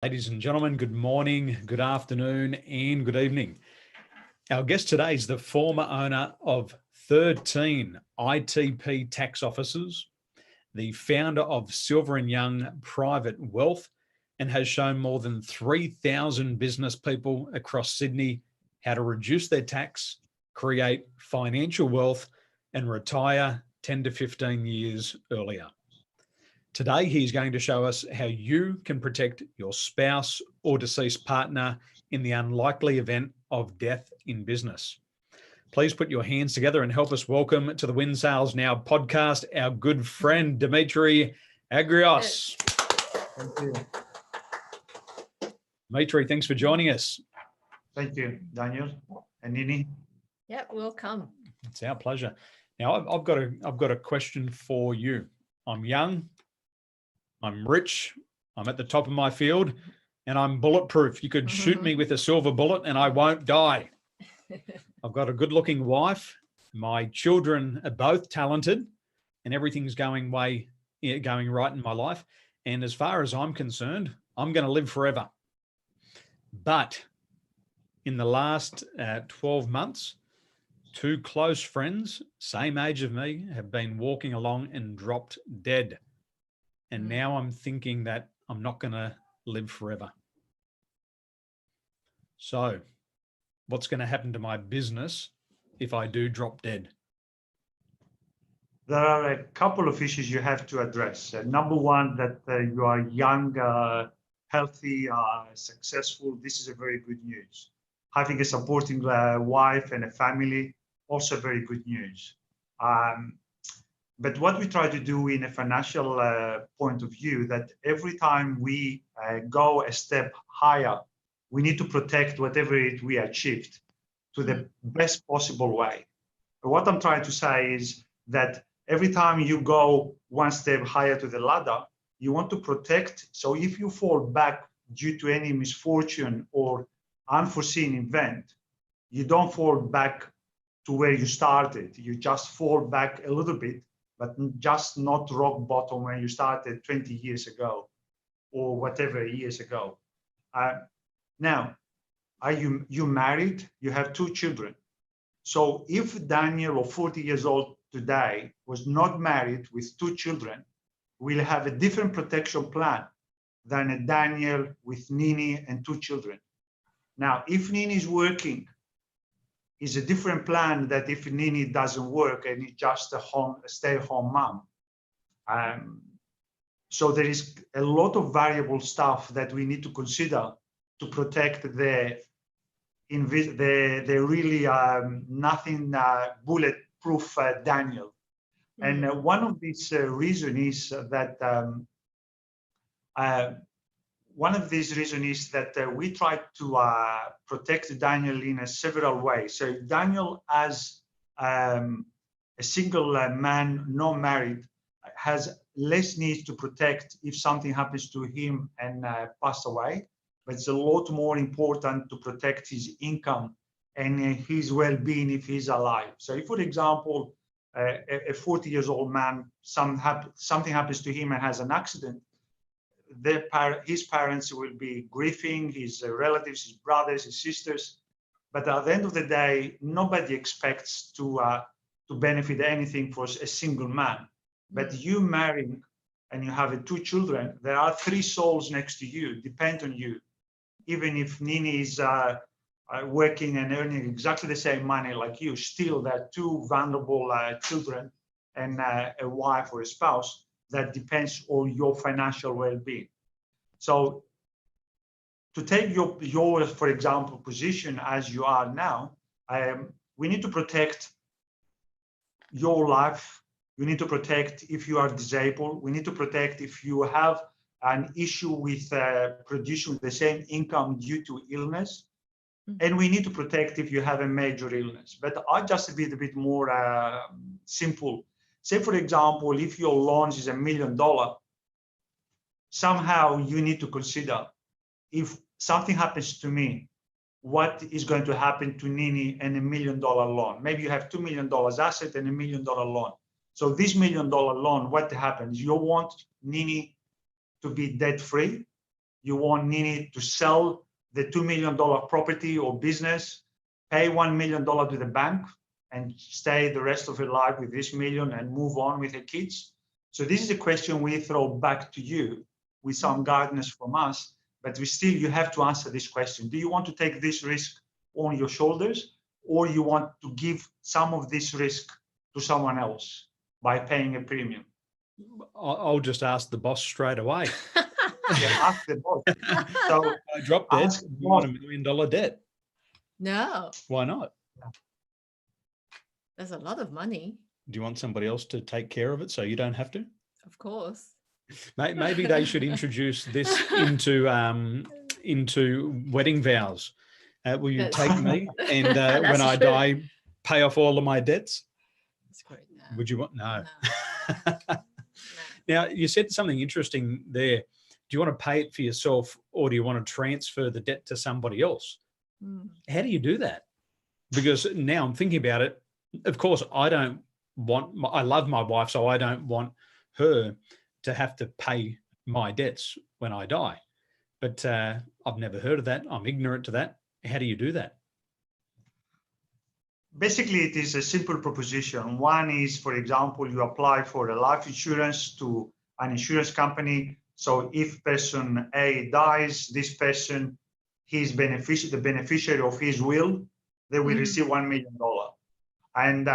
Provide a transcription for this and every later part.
Ladies and gentlemen, good morning, good afternoon, and good evening. Our guest today is the former owner of 13 ITP tax offices, the founder of Silver and Young Private Wealth, and has shown more than 3,000 business people across Sydney how to reduce their tax, create financial wealth, and retire 10 to 15 years earlier. Today, he's going to show us how you can protect your spouse or deceased partner in the unlikely event of death in business. Please put your hands together and help us welcome to the Win Sales Now podcast our good friend, Dimitri Agrios. Thank you. Dimitri, thanks for joining us. Thank you, Daniel and Nini. Yep, welcome. It's our pleasure. Now, I've got a question for you. I'm young, I'm rich, I'm at the top of my field, and I'm bulletproof. You could shoot me with a silver bullet and I won't die. I've got a good-looking wife. My children are both talented, and everything's going right in my life. And as far as I'm concerned, I'm going to live forever. But in the last 12 months, two close friends, same age of me, have been walking along and dropped dead. And now I'm thinking that I'm not going to live forever. So what's going to happen to my business if I do drop dead? There are a couple of issues you have to address. Number one, that you are young, healthy, successful. This is a very good news. Having a supporting wife and a family, also very good news. But what we try to do in a financial point of view, that every time we go a step higher, we need to protect whatever we achieved to the best possible way. But what I'm trying to say is that every time you go one step higher to the ladder, you want to protect. So if you fall back due to any misfortune or unforeseen event, you don't fall back to where you started. You just fall back a little bit, but just not rock bottom when you started 20 years ago or whatever years ago. Now, are you married? You have two children. So if Daniel, of 40 years old today, was not married with two children, we'll have a different protection plan than a Daniel with Nini and two children. Now, if Nini is working, is a different plan that if Nini doesn't work and it's just a stay-at-home mom. So there is a lot of variable stuff that we need to consider to protect the really nothing bulletproof Daniel. And one of these reasons is that we try to protect Daniel in several ways. So Daniel, as a single man, not married, has less need to protect if something happens to him and pass away. But it's a lot more important to protect his income and his well-being if he's alive. So if, for example, a 40 years old man, something happens to him and has an accident, his parents will be grieving, his relatives, his brothers, his sisters. But at the end of the day, nobody expects to benefit anything for a single man. But you marrying and you have two children, there are three souls next to you, depend on you. Even if Nini is working and earning exactly the same money like you, still there are two vulnerable children and a wife or a spouse that depends on your financial well-being. So to take your, for example, position as you are now, we need to protect your life. We need to protect if you are disabled. We need to protect if you have an issue with producing the same income due to illness. And we need to protect if you have a major illness. But I'll just be a bit more simple. Say, for example, if your loan is $1 million, somehow you need to consider if something happens to me, what is going to happen to Nini and $1 million loan? Maybe you have $2 million asset and $1 million loan. So this $1 million loan, what happens? You want Nini to be debt free, You want Nini to sell the $2 million property or business, pay $1 million to the bank, and stay the rest of her life with this million and move on with her kids? So this is a question we throw back to you with some guidance from us, but you have to answer this question. Do you want to take this risk on your shoulders, or you want to give some of this risk to someone else by paying a premium? I'll just ask the boss straight away. Yeah, ask the boss. So I dropped dead. ask You want $1 million debt? No, Why not? that's a lot of money, Do you want somebody else to take care of it so you don't have to? of course. Maybe they should introduce this into wedding vows. Will you take me? And when I true. die, pay off all of my debts? That's great. No. Would you want? No. No. Now, you said something interesting there. Do you want to pay it for yourself, or do you want to transfer the debt to somebody else? Mm. How do you do that? Because now I'm thinking about it. Of course, I love my wife, so I don't want her to have to pay my debts when I die. But I've never heard of that. I'm ignorant to that. How do you do that? basically, it is a simple proposition. One is, for example, you apply for a life insurance to an insurance company. So if person A dies, this person, the beneficiary of his will, they will receive $1 million. And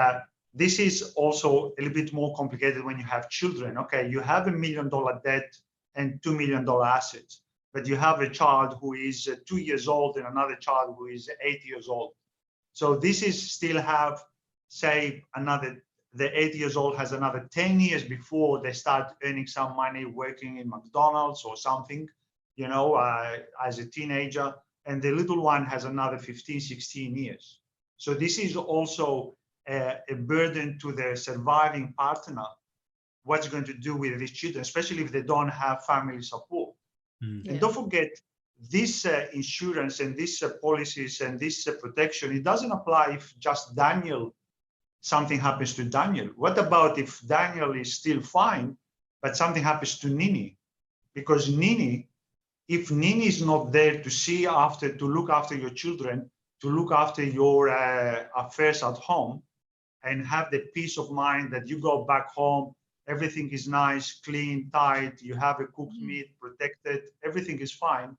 this is also a little bit more complicated when you have children. Okay, you have $1 million debt and $2 million assets, but you have a child who is 2 years old and another child who is 8 years old. So this is still have, say, the 8 years old has another 10 years before they start earning some money working in McDonald's or something, you know, as a teenager. And the little one has another 15, 16 years. So this is also a burden to the surviving partner. What's going to do with these children, especially if they don't have family support. Mm. And don't forget, this insurance and these policies and this protection, it doesn't apply if just something happens to Daniel. What about if Daniel is still fine, but something happens to Nini? Because if Nini is not there to look after your children, to look after your affairs at home, and have the peace of mind that you go back home, everything is nice, clean, tight, you have a cooked meat, protected, everything is fine.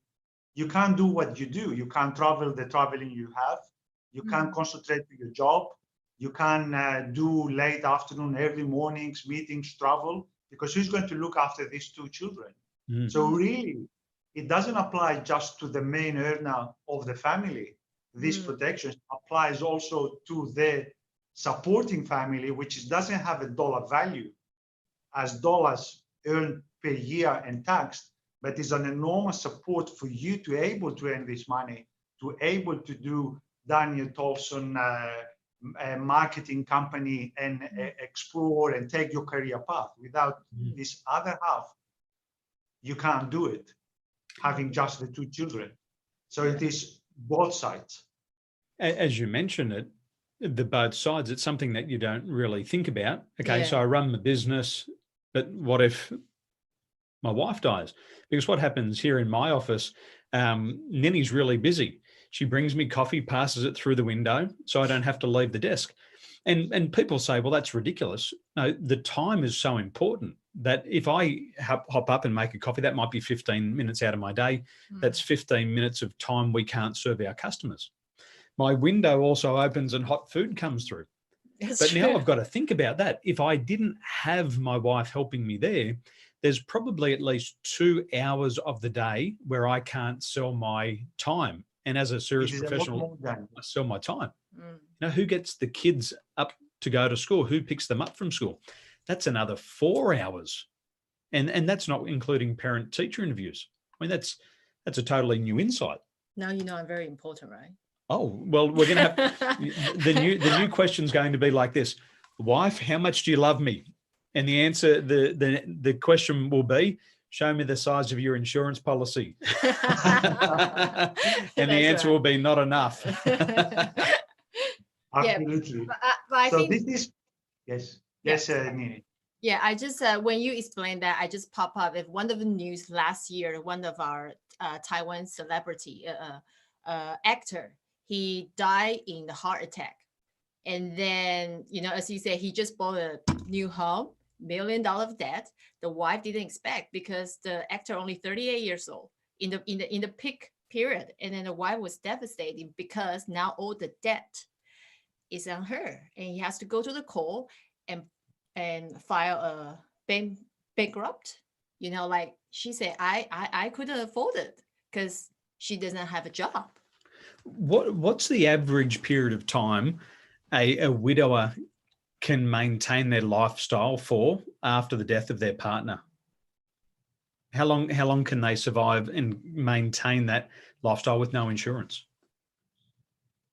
You can't do what you do. You can't travel the traveling you have. You can't concentrate on your job. You can't do late afternoon, early mornings, meetings, travel, because who's going to look after these two children? So really, it doesn't apply just to the main earner of the family. This protection applies also to the supporting family, which doesn't have a dollar value as dollars earned per year and taxed, but is an enormous support for you to able to earn this money, to able to do Daniel Tolson marketing company and explore and take your career path. Without this other half, you can't do it, having just the two children. So it is both sides. As you mentioned it, the both sides, it's something that you don't really think about. Okay, so I run the business, but what if my wife dies? Because what happens here in my office, Nini's really busy. She brings me coffee, passes it through the window, so I don't have to leave the desk. And people say, well, that's ridiculous. No, the time is so important that if I hop up and make a coffee, that might be 15 minutes out of my day. That's 15 minutes of time we can't serve our customers. My window also opens and hot food comes through. But now I've got to think about that. If I didn't have my wife helping me there's probably at least 2 hours of the day where I can't sell my time. And as a serious professional, I sell my time. Now, who gets the kids up to go to school? Who picks them up from school? That's another 4 hours. And that's not including parent-teacher interviews. I mean, that's a totally new insight. Now you know I'm very important, right? Oh, well, we're going to have the new question's going to be like this. Wife, how much do you love me? And the answer, the question will be, show me the size of your insurance policy. And the answer will be not enough. Absolutely. But I so think, this is, yes, Nini. Yeah, I just, when you explained that, I just pop up with one of the news last year, one of our Taiwan celebrity actor. He died in the heart attack. And then, as you said, he just bought a new home, $1 million debt. The wife didn't expect because the actor only 38 years old in the peak period. And then the wife was devastated because now all the debt is on her, and he has to go to the court and file a bankrupt. Like she said, I couldn't afford it because she doesn't have a job. What's the average period of time a widower can maintain their lifestyle for after the death of their partner? How long can they survive and maintain that lifestyle with no insurance?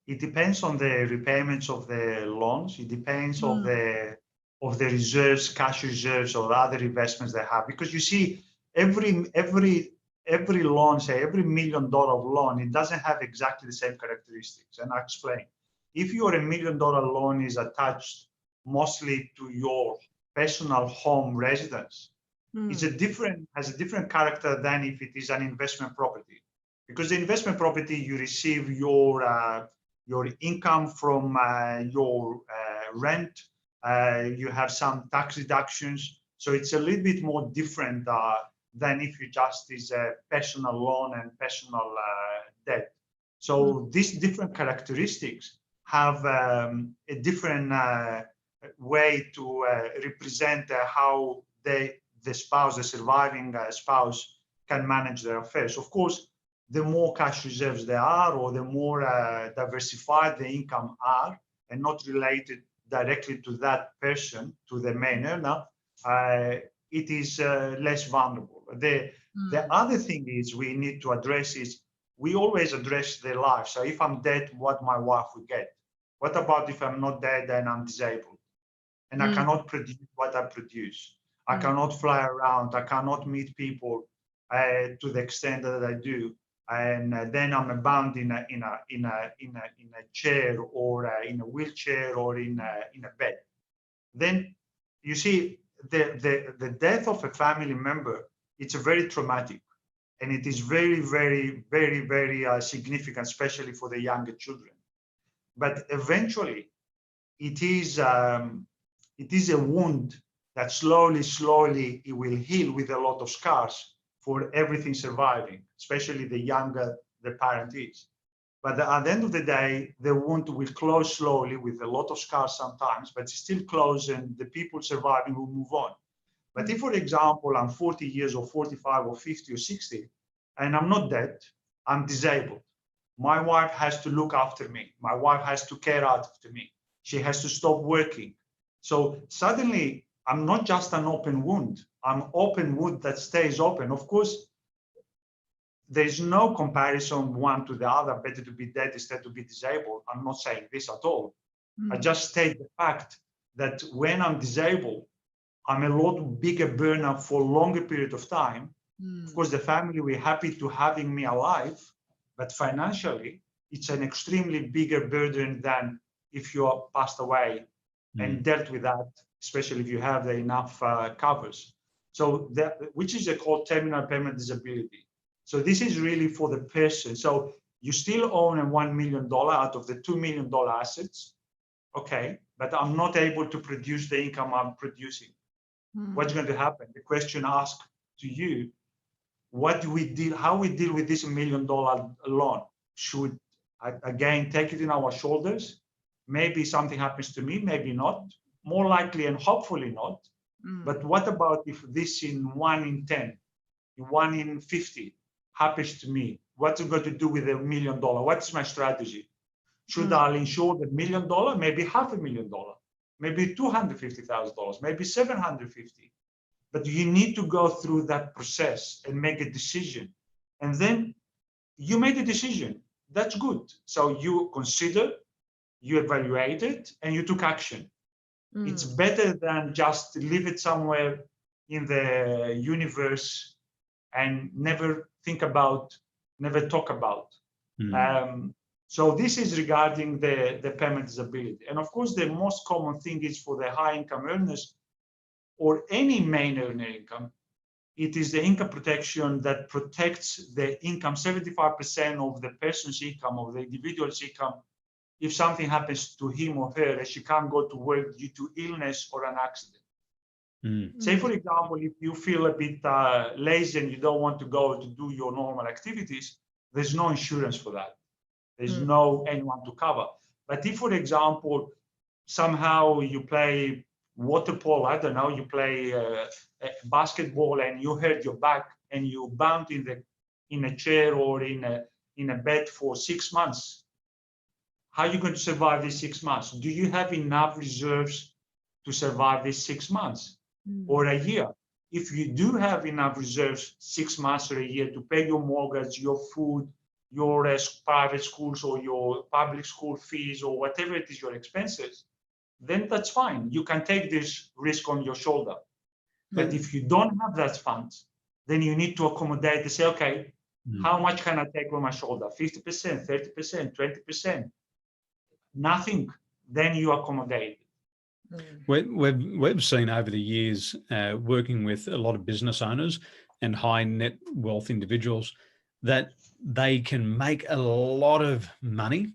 It depends on the repayments of the loans. It depends of the reserves, cash reserves, or other investments they have. Because you see, every loan, say every $1 million loan, it doesn't have exactly the same characteristics. And I'll explain. If your $1 million loan is attached mostly to your personal home residence, has a different character than if it is an investment property. Because the investment property, you receive your income from your rent, you have some tax deductions. So it's a little bit more different than if you just is a personal loan and personal debt. So these different characteristics have a different way to represent how the surviving spouse can manage their affairs. Of course, the more cash reserves there are, or the more diversified the income are, and not related directly to that person, to the main earner, it is less vulnerable. The other thing is we need to address is, we always address their life. So if I'm dead, what my wife will get? What about if I'm not dead and I'm disabled? And I cannot produce what I produce. I cannot fly around. I cannot meet people to the extent that I do. And then I'm bound in a chair, or in a wheelchair, or in a bed. Then you see, the death of a family member, it's very traumatic, and it is very, very, very, very significant, especially for the younger children. But eventually, it is a wound that slowly it will heal with a lot of scars for everything surviving, especially the younger the parent is. But at the end of the day, the wound will close slowly with a lot of scars sometimes, but it's still close, and the people surviving will move on. But if, for example, I'm 40 years or 45 or 50 or 60, and I'm not dead, I'm disabled. My wife has to look after me. My wife has to care after me. She has to stop working. So suddenly, I'm not just an open wound. I'm open wound that stays open. Of course, there's no comparison one to the other. Better to be dead instead to be disabled. I'm not saying this at all. I just state the fact that when I'm disabled, I'm a lot bigger burner for a longer period of time. Of course, the family will be happy to having me alive, but financially, it's an extremely bigger burden than if you are passed away and dealt with that, especially if you have enough covers. So which is called terminal permanent disability. So this is really for the person. So you still own a $1 million out of the $2 million assets, okay, but I'm not able to produce the income I'm producing. What's going to happen? The question asked to you, how we deal with this $1 million loan? Should I, again, take it in our shoulders? Maybe something happens to me, maybe not. More likely and hopefully not. But what about if this in 1 in 10, 1 in 50 happens to me? What's it going to do with $1 million? What's my strategy? Should I insure the $1 million? Maybe $500,000, maybe $250,000, maybe $750,000. But you need to go through that process and make a decision. And then you made a decision. That's good. So you consider, you evaluate it, and you took action. It's better than just leave it somewhere in the universe and never think about, never talk about. So this is regarding the permanent disability. And of course, the most common thing is for the high income earners or any main earner income, it is the income protection that protects the income, 75% of the person's income, of the individual's income, if something happens to him or her and she can't go to work due to illness or an accident. Say, for example, if you feel a bit lazy and you don't want to go to do your normal activities, there's no insurance for that. There's no anyone to cover. But if, for example, somehow you play water polo, I don't know, you play basketball and you hurt your back and you bound in a chair or in a bed for 6 months, how are you going to survive these 6 months? Do you have enough reserves to survive these 6 months or a year? If you do have enough reserves 6 months or a year to pay your mortgage, your food, your private schools or your public school fees or whatever it is, your expenses, then that's fine. You can take this risk on your shoulder. But if you don't have that funds, then you need to accommodate and say, okay, how much can I take on my shoulder? 50%, 30%, 20%? Nothing. Then you accommodate. We've seen over the years, working with a lot of business owners and high net wealth individuals, that they can make a lot of money,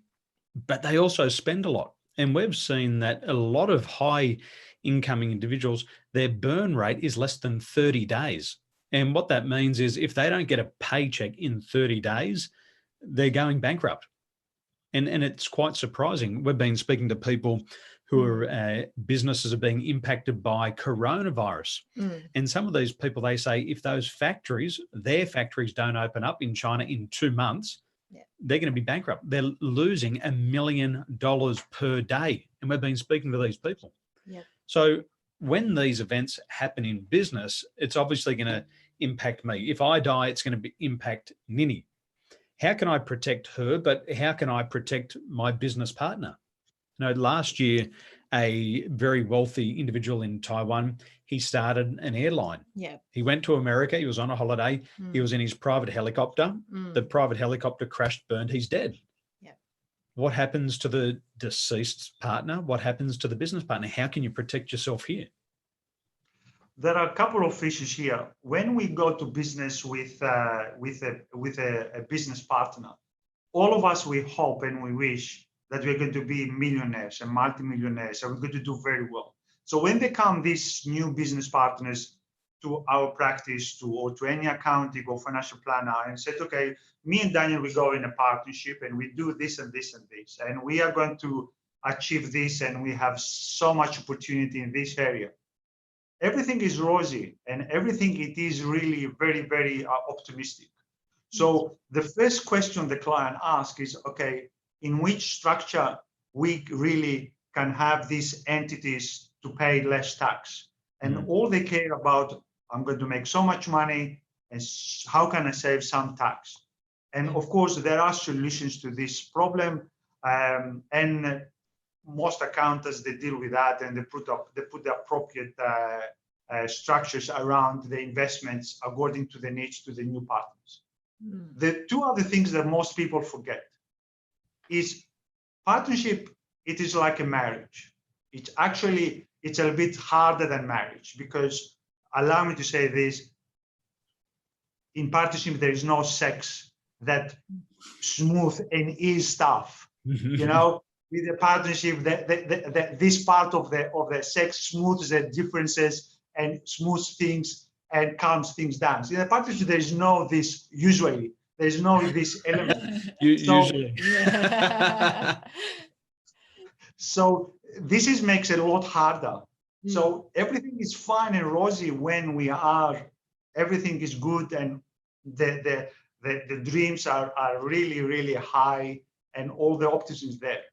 but they also spend a lot. And we've seen that a lot of high incoming individuals, their burn rate is less than 30 days. And what that means is if they don't get a paycheck in 30 days, they're going bankrupt. And it's quite surprising. We've been speaking to people who are businesses are being impacted by coronavirus. And some of these people, they say if those factories, their factories don't open up in China in 2 months, they're going to be bankrupt. They're losing $1 million per day. And we've been speaking to these people. So when these events happen in business, it's obviously going to impact me. If I die, it's going to impact Nini. How can I protect her, but how can I protect my business partner? You know, last year, a very wealthy individual in Taiwan, he started an airline. He went to America. He was on a holiday. He was in his private helicopter. The private helicopter crashed, burned. He's dead. What happens to the deceased partner? What happens to the business partner? How can you protect yourself here? There are a couple of issues here. When we go to business with a business partner, all of us, we hope and we wish that we're going to be millionaires and multimillionaires, and we're going to do very well. So when they come, these new business partners, to our practice, or to any accounting or financial planner, and said, okay, me and Daniel, we go in a partnership and we do this and this and this, and we are going to achieve this, and we have so much opportunity in this area. Everything is rosy and everything, it is really very, very optimistic. So the first question the client asks is, okay, in which structure we really can have these entities to pay less tax? And all they care about, I'm going to make so much money, and how can I save some tax? And of course, there are solutions to this problem. And most accountants, they deal with that, and they put the appropriate structures around the investments according to the needs to the new partners. The two other things that most people forget is partnership. It is like a marriage. It's a bit harder than marriage, because, allow me to say this, in partnership, there is no sex that smooth and easy stuff. You know, with the partnership, this part of the sex smooths the differences and smooths things and calms things down. So in the partnership, there is no this, usually, there's no this element. Usually. So this makes it a lot harder. So everything is fine and rosy when everything is good, and the dreams are really, really high, and all the optimism is there.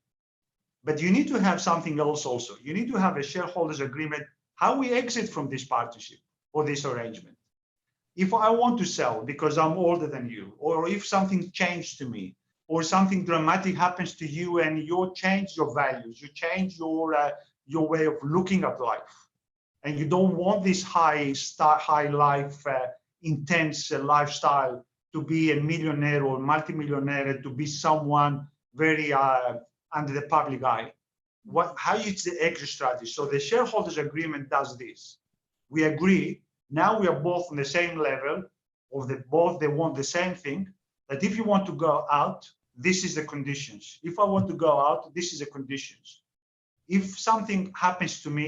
But you need to have something else also. You need to have a shareholders agreement, how we exit from this partnership or this arrangement. If I want to sell because I'm older than you, or if something changed to me, or something dramatic happens to you and you change your values, you change your way of looking at life, and you don't want this high life, intense lifestyle, to be a millionaire or multimillionaire, to be someone very under the public eye. How is the exit strategy? So the shareholders agreement does this. We agree Now we are both on the same level, of both they want the same thing, that if you want to go out, this is the conditions. If I want to go out, this is the conditions. If something happens to me,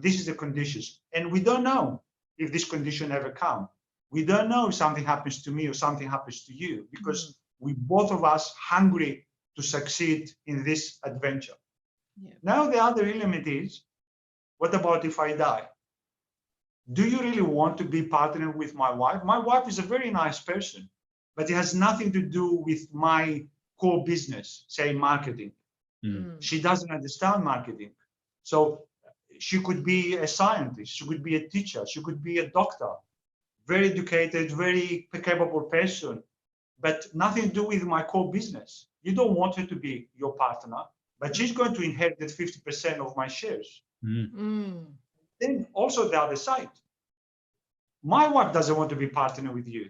this is the conditions. And we don't know if this condition ever come. We don't know if something happens to me or something happens to you, because we both of us hungry to succeed in this adventure. Yeah. Now the other element is, what about if I die? Do you really want to be partnered with my wife? My wife is a very nice person, but it has nothing to do with my core business, say marketing. She doesn't understand marketing. So she could be a scientist, she could be a teacher, she could be a doctor, very educated, very capable person, but nothing to do with my core business. You don't want her to be your partner, but she's going to inherit 50% of my shares. Then also the other side. My wife doesn't want to be partner with you,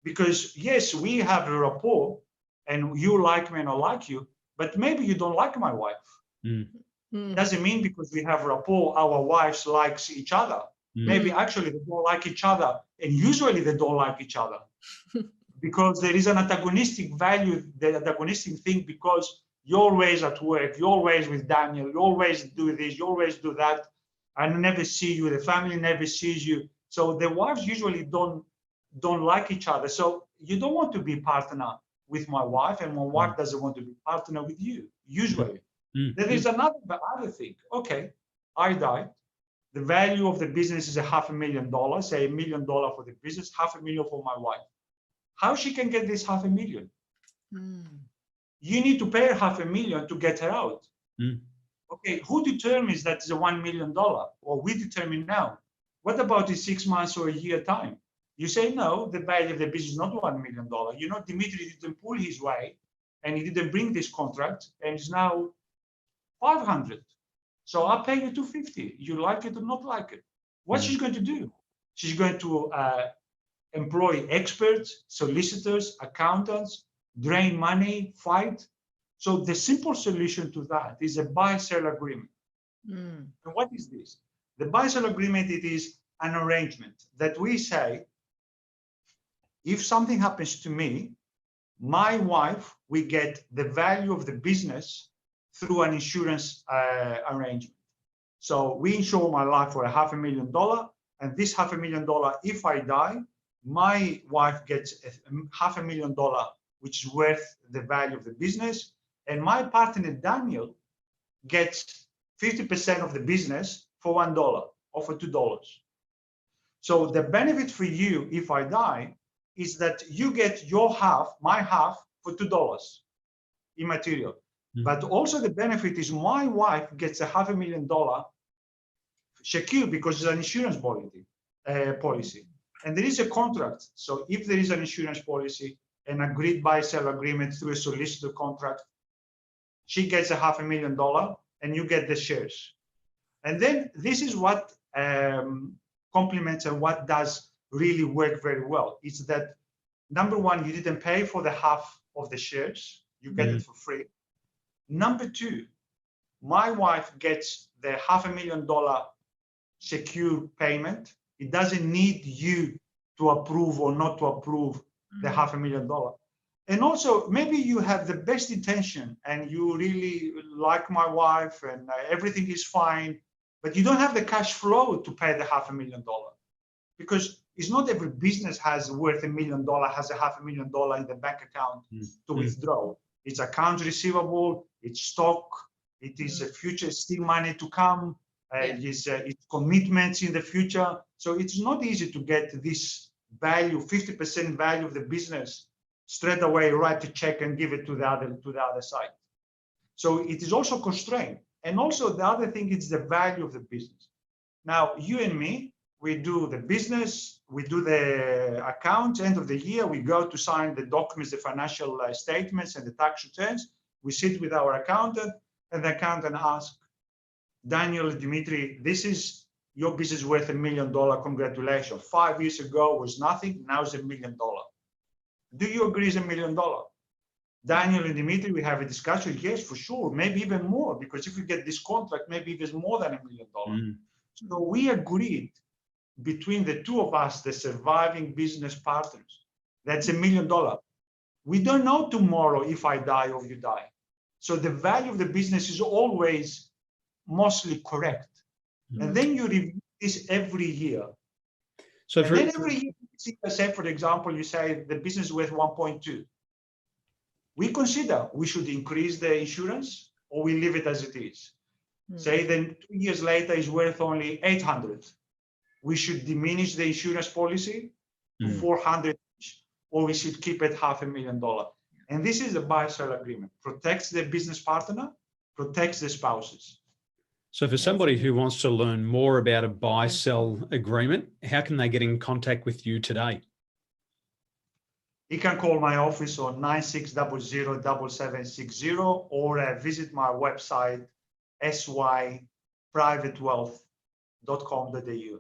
because yes, we have a rapport and you like me and I like you, but maybe you don't like my wife. Doesn't mean because we have rapport, our wives likes each other. Maybe actually they don't like each other, and usually they don't like each other because there is an antagonistic value, the antagonistic thing, because you're always at work, you're always with Daniel, you always do this, you always do that, and never see you, the family never sees you. So the wives usually don't like each other. So you don't want to be partner with my wife, and my wife doesn't want to be partner with you, usually. There is another thing. Okay, I died. The value of the business is $500,000, say $1 million for the business, $500,000 for my wife. How she can get this $500,000? You need to pay her $500,000 to get her out. Okay, who determines that it's a $1 million? Or we determine now. What about in 6 months or a year time? You say, no, the value of the business is not $1 million. You know, Dimitri didn't pull his way and he didn't bring this contract, and it's now 500. So I'll pay you 250. You like it or not like it. What she's going to do? She's going to employ experts, solicitors, accountants, drain money, fight. So the simple solution to that is a buy-sell agreement. And what is this? The buy-sell agreement, it is an arrangement that we say, if something happens to me, my wife, we get the value of the business through an insurance arrangement. So we insure my life for $500,000, and this $500,000, if I die, my wife gets $500,000, which is worth the value of the business, and my partner Daniel gets 50% of the business for $1 or for $2. So the benefit for you, if I die, is that you get your half, my half, for $2 immaterial. But also the benefit is my wife gets $500,000 secure because it's an insurance policy. And there is a contract. So if there is an insurance policy, an agreed buy-sell agreement through a solicitor contract, she gets $500,000 and you get the shares. And then this is what complements and what does really work very well. It's that, number one, you didn't pay for the half of the shares. You get it for free. Number two, my wife gets the $500,000 secure payment. It doesn't need you to approve or not to approve the $500,000. And also, maybe you have the best intention and you really like my wife and everything is fine, but you don't have the cash flow to pay the $500,000, because it's not every business has worth $1 million, has $500,000 in the bank account to withdraw. It's accounts receivable, it's stock, it is a future still money to come, it's commitments in the future. So it's not easy to get this value, 50% value of the business straight away, write a check and give it to the other side. So it is also constrained. And also the other thing is the value of the business. Now, you and me, we do the business, we do the accounts, end of the year, we go to sign the documents, the financial statements and the tax returns. We sit with our accountant, and the accountant asks, Daniel, Dimitri, this is your business worth $1 million, congratulations. 5 years ago was nothing, now it's $1 million. Do you agree it's $1 million? Daniel and Dimitri, we have a discussion. Yes, for sure, maybe even more, because if we get this contract, maybe even more than $1 million. So we agreed between the two of us, the surviving business partners, that's $1 million. We don't know tomorrow if I die or you die. So the value of the business is always mostly correct. And then you review this every year. So and then every year, say, for example, you say the business is worth 1.2. We consider we should increase the insurance or we leave it as it is. Say then 2 years later is worth only 800. We should diminish the insurance policy to 400, or we should keep it $500,000. And this is a buy-sell agreement. Protects the business partner, protects the spouses. So for somebody who wants to learn more about a buy-sell agreement, how can they get in contact with you today? You can call my office on 9600-7760 or visit my website, syprivatewealth.com.au.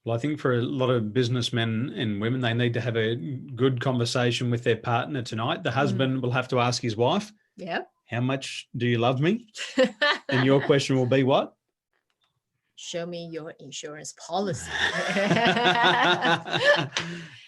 Well, I think for a lot of businessmen and women, they need to have a good conversation with their partner tonight. The husband will have to ask his wife, how much do you love me? And your question will be what? Show me your insurance policy.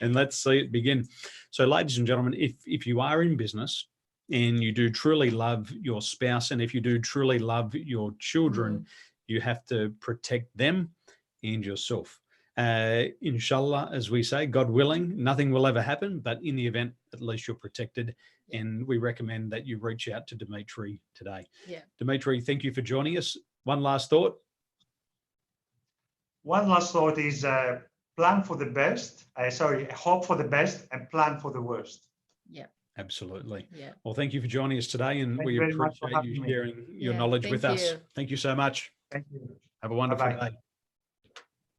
And let's see it begin. So ladies and gentlemen, if you are in business and you do truly love your spouse, and if you do truly love your children, you have to protect them and yourself. Inshallah, as we say, God willing, nothing will ever happen, but in the event, at least you're protected. And we recommend that you reach out to Dimitri today. Dimitri, thank you for joining us. One last thought. One last thought is plan for the best. Hope for the best and plan for the worst. Absolutely. Well, thank you for joining us today, and we appreciate you sharing your knowledge with us. Thank you so much. Thank you. Have a wonderful day.